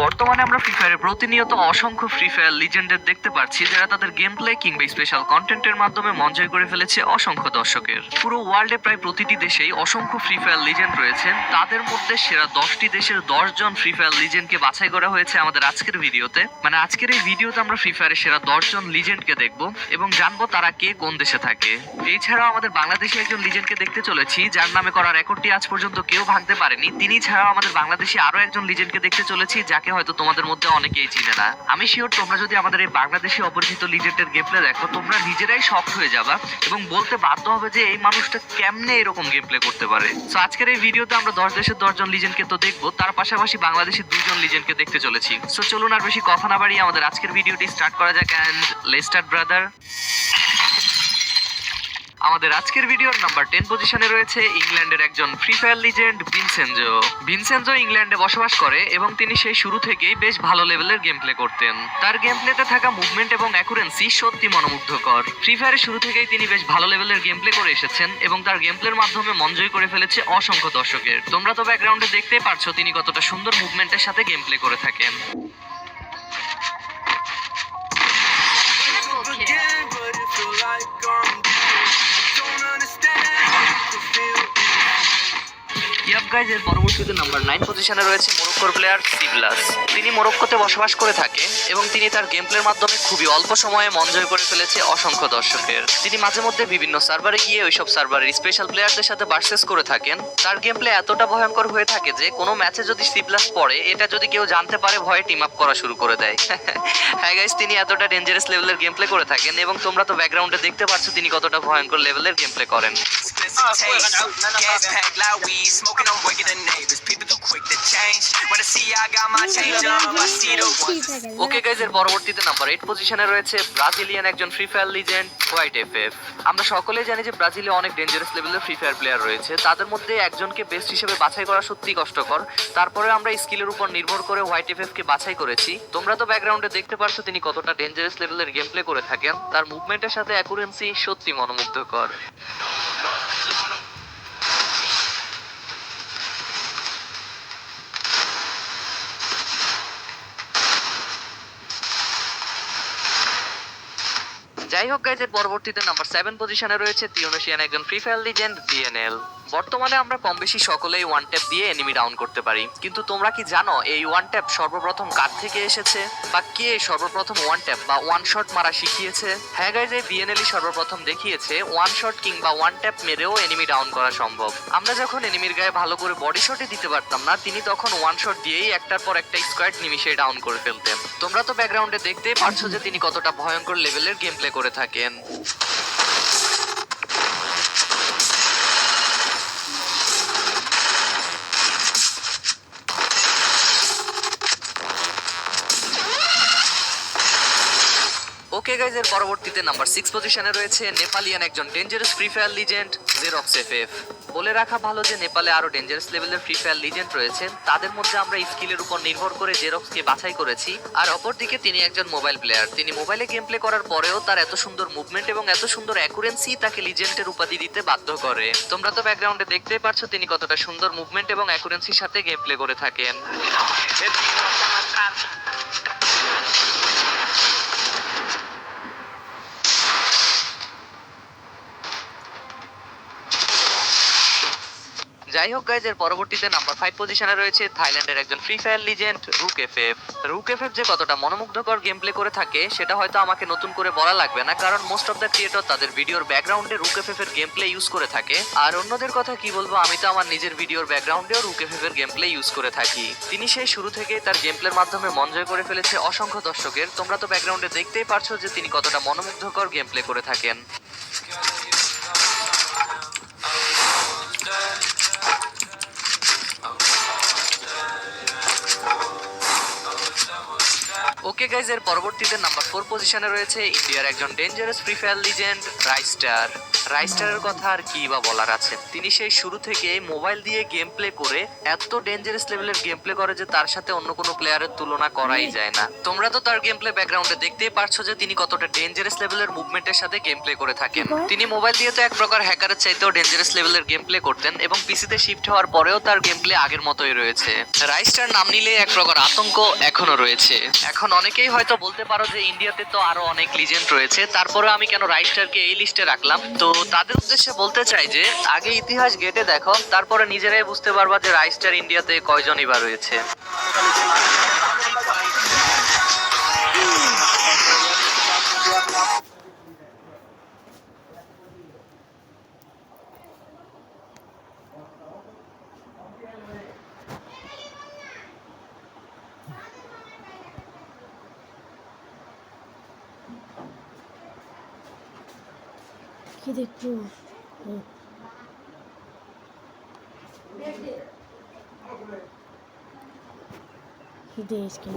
বর্তমানে আমরা ফ্রি ফায়ারে প্রতিনিয়ত অসংখ্য ফ্রি ফায়ার লিজেন্ডের দেখতে পাচ্ছি যারা তাদের গেম প্লে কিংবা স্পেশাল কন্টেন্টের মাধ্যমে মন জয় করে ফেলেছে অসংখ্য দর্শকের। পুরো ওয়ার্ল্ডে প্রায় প্রতিটি দেশেই অসংখ্য ফ্রি ফায়ার লিজেন্ড রয়েছেন। তাদের মধ্যে সেরা 10টি দেশের 10 জন ফ্রি ফায়ার লিজেন্ডকে বাছাই করা হয়েছে আমাদের আজকের ভিডিওতে। মানে আজকের এই ভিডিওতে আমরা ফ্রি ফায়ারের সেরা 10 জন লিজেন্ডকে দেখব এবং জানবো তারা কে কোন দেশে থাকে। এছাড়াও আমাদের বাংলাদেশি একজন লিজেন্ডকে দেখতে চলেছি যার নামে করা রেকর্ডটি আজ পর্যন্ত কেউ ভাঙতে পারেনি। তিনি ছাড়াও আমাদের বাংলাদেশি আরো একজন লিজেন্ডকে দেখতে চলেছি যাকে হয়তো তোমাদের মধ্যে অনেকেই চিনে না। আমি শিওর তোমরা যদি আমাদের এই বাংলাদেশি অপরিচিত লিজেন্ডের গেম প্লে দেখো তোমরা নিজেরাই শক হয়ে যাবা এবং বলতে বাধ্য হবে যে এই মানুষটা কেমনে এরকম গেম প্লে করতে পারে। সো আজকের এই ভিডিওতে আমরা 10 দেশের 10 জন লিজেন্ডকে তো দেখবো, তার পাশাপাশি বাংলাদেশি 2 জন লিজেন্ডকে দেখতে চলেছি। সো চলুন আর বেশি কথা না বাড়িয়ে আমাদের আজকের ভিডিওটি স্টার্ট করা যাক। And let's start brother. আমাদের আজকের ভিডিওর নাম্বার 10 পজিশনে রয়েছে ইংল্যান্ডের একজন free fire legend Vincenzo. Vincenzo ইংল্যান্ডে বসবাস করে এবং তিনি সেই শুরু থেকেই বেশ ভালো লেভেলের গেম প্লে করতেন। তার গেম প্লেতে থাকা মুভমেন্ট এবং অ্যাকুরেন্সি সত্যি মনোমুগ্ধকর। ফ্রি ফায়ারের শুরু থেকেই তিনি বেশ ভালো লেভেলের গেম প্লে করে এসেছেন এবং তার গেম প্লের মাধ্যমে মন জয় করে ফেলেছে অসংখ্য দর্শকের। তোমরা তো ব্যাকগ্রাউন্ডে দেখতেই পারছো তিনি কতটা সুন্দর মুভমেন্টের সাথে গেম প্লে করে থাকেন। এর পরবর্তীতে নাম্বার 9 পজিশনে রয়েছে মরক্কোর প্লেয়ার সিবলাস। তিনি মরক্কোতে বসবাস করে থাকেন এবং তিনি তার গেম প্লের মাধ্যমে খুবই অল্প সময়ে মন জয় করে ফেলেছে অসংখ্য দর্শকের। তিনি মাঝে মধ্যে বিভিন্ন সার্ভারে গিয়ে ওইসব সার্ভারের স্পেশাল প্লেয়ারদের সাথে ভার্সেস করে থাকেন। তার গেম প্লে এতটা ভয়ঙ্কর হয়ে থাকে যে কোনো ম্যাচে যদি সিবলাস পড়ে এটা যদি কেউ জানতে পারে ভয়ে টিম আপ করা শুরু করে দেয়। হ্যাঁ গাইস, তিনি এতটা ডেঞ্জারাস লেভেলের গেম প্লে করে থাকেন এবং তোমরা তো ব্যাকগ্রাউন্ডে দেখতে পাচ্ছ তিনি কতটা ভয়ঙ্কর লেভেলের গেম প্লে করেন। ওকে গাইজ, এর পরবর্তীতে নাম্বার 8 পজিশনে রয়েছে ব্রাজিলিয়ান একজন free fire legend white FF. আমরা সকলেই জানি যে ব্রাজিলে অনেক ডেঞ্জারাস লেভেলের ফ্রি ফায়ার প্লেয়ার রয়েছে, তাদের মধ্যে একজনকে বেস্ট হিসেবে বাছাই করা সত্যি কষ্টকর। তারপরে আমরা স্কিলের উপর নির্ভর করে হোয়াইট এফএফ কে বাছাই করেছি। তোমরা তো ব্যাকগ্রাউন্ডে দেখতে পারছো তিনি কতটা ডেঞ্জারাস লেভেলের গেম প্লে করে থাকেন। তার মুভমেন্টের সাথে অ্যাকুরেন্সি সত্যি মনোমুগ্ধকর। যাই হোক গাইজ, এর পরবর্তীতে নাম্বার 7 পজিশনে রয়েছে তিউনিসিয়ান একজন ফ্রি ফায়ার লিজেন্ড ডিএনএল। বর্তমানে আমরা কম বেশি সকলেই ওয়ান ট্যাপ দিয়ে এনিমি ডাউন করতে পারি, কিন্তু তোমরা কি জানো এই ওয়ান ট্যাপ সর্বপ্রথম কার থেকে এসেছে বা কে সর্বপ্রথম ওয়ান ট্যাপ বা ওয়ান শট মারা শিখিয়েছে? হ্যাঁ গাইজ, এই ডিএনএলই সর্বপ্রথম দেখিয়েছে ওয়ান শট কিংবা ওয়ান ট্যাপ মেরেও এনিমি ডাউন করা সম্ভব। আমরা যখন এনিমির গায়ে ভালো করে বডি শটই দিতে পারতাম না, তিনি তখন ওয়ান শট দিয়েই একটার পর একটা স্কোয়াড নিমিশে ডাউন করে ফেলতেন। তোমরা তো ব্যাকগ্রাউন্ডে দেখতেই পারছো যে তিনি কতটা ভয়ঙ্কর লেভেলের গেম প্লে করে থাকেন। ওকে গাইজ, এর পরবর্তীতে নাম্বার 6 পজিশনে রয়েছে নেপালিয়ান একজন dangerous free fire legend xerox FF. বলে রাখা ভালো যে নেপালে আরো ডেঞ্জারাস লেভেলের ফ্রি ফায়ার লিজেন্ড রয়েছেন, তাদের মধ্যে আমরা স্কিলের উপর নির্ভর করে জেরক্সকে বাছাই করেছি। আর অপরদিকে তিনি একজন মোবাইল প্লেয়ার। তিনি মোবাইলে গেম প্লে করার পরেও তার এত সুন্দর মুভমেন্ট এবং এত সুন্দর অ্যাকুরেন্সি তাকে লিজেন্ডের উপাধি দিতে বাধ্য করে। তোমরা তো ব্যাকগ্রাউন্ডে দেখতেই পারছো তিনি কতটা সুন্দর মুভমেন্ট এবং অ্যাকুরেন্সির সাথে গেম প্লে করে থাকেন। যাই হোক গাইজ, এর পরবর্তীতে নাম্বার 5 পজিশনে রয়েছে থাইল্যান্ডের একজন free fire legend Ruok FF. Ruok FF যে কতটা মনোমুগ্ধকর গেম প্লে করে থাকে সেটা হয়তো আমাকে নতুন করে বলা লাগবে না, কারণ মোস্ট অফ দ্য ক্রিয়েটর তাদের ভিডিওর ব্যাকগ্রাউন্ডে রুক এফএফ এর গেম প্লে ইউজ করে থাকে। আর অন্যদের কথা কি বলবো, আমি তো আমার নিজের ভিডিওর ব্যাকগ্রাউন্ডেও রুক এফএফ এর গেম প্লে ইউজ করে থাকি। তিনি সেই শুরু থেকেই তার গেম প্লের মাধ্যমে মন জয় করে ফেলেছে অসংখ্য দর্শকের। তোমরা তো ব্যাকগ্রাউন্ডে দেখতেই পারছো যে তিনি কতটা মনোমুগ্ধকর গেম প্লে করে থাকেন। ওকে ওকে গাইজ, এর পরবর্তীতে নাম্বার 4 পজিশনে রয়েছে ইন্ডিয়ার একজন ডেঞ্জারাস ফ্রি ফায়ার লিজেন্ড রাইস্টার। রাইস্টারের কথা আর কি বা বলার আছে, তিনি সেই শুরু থেকে মোবাইল দিয়ে গেম প্লে করে এত ডেঞ্জারাস লেভেলের গেম প্লে করে যে তার সাথে অন্য কোনো প্লেয়ারের তুলনা করাই যায় না। তোমরা তো তার গেম প্লে ব্যাকগ্রাউন্ডে দেখতেই পারছো যে তিনি কতটা ডেঞ্জারাস লেভেলের মুভমেন্টের সাথে গেম প্লে করে থাকেন। তিনি মোবাইল দিয়ে তো এক প্রকার হ্যাকারের চাইতেও ডেঞ্জারাস লেভেলের গেম প্লে করতেন এবং পিসিতে শিফট হওয়ার পরেও তার গেম প্লে আগের মতোই রয়েছে। রাইস্টার নাম নিলে এক প্রকার আতঙ্ক এখনো রয়েছে। এখন অনেকেই হয়তো বলতে পারো যে ইন্ডিয়াতে তো আরো অনেক লিজেন্ড রয়েছে, তারপরে আমি কেন রাইস্টারকে এই লিস্টে রাখলাম। তো তাদের উদ্দেশ্যে বলতে চাই যে আগে ইতিহাস ঘেটে দেখো, তারপরে নিজেরাই বুঝতে পারবা যে রাইস্টার ইন্ডিয়াতে কয়জনই বা রয়েছে। কি দেখবো? He did skin.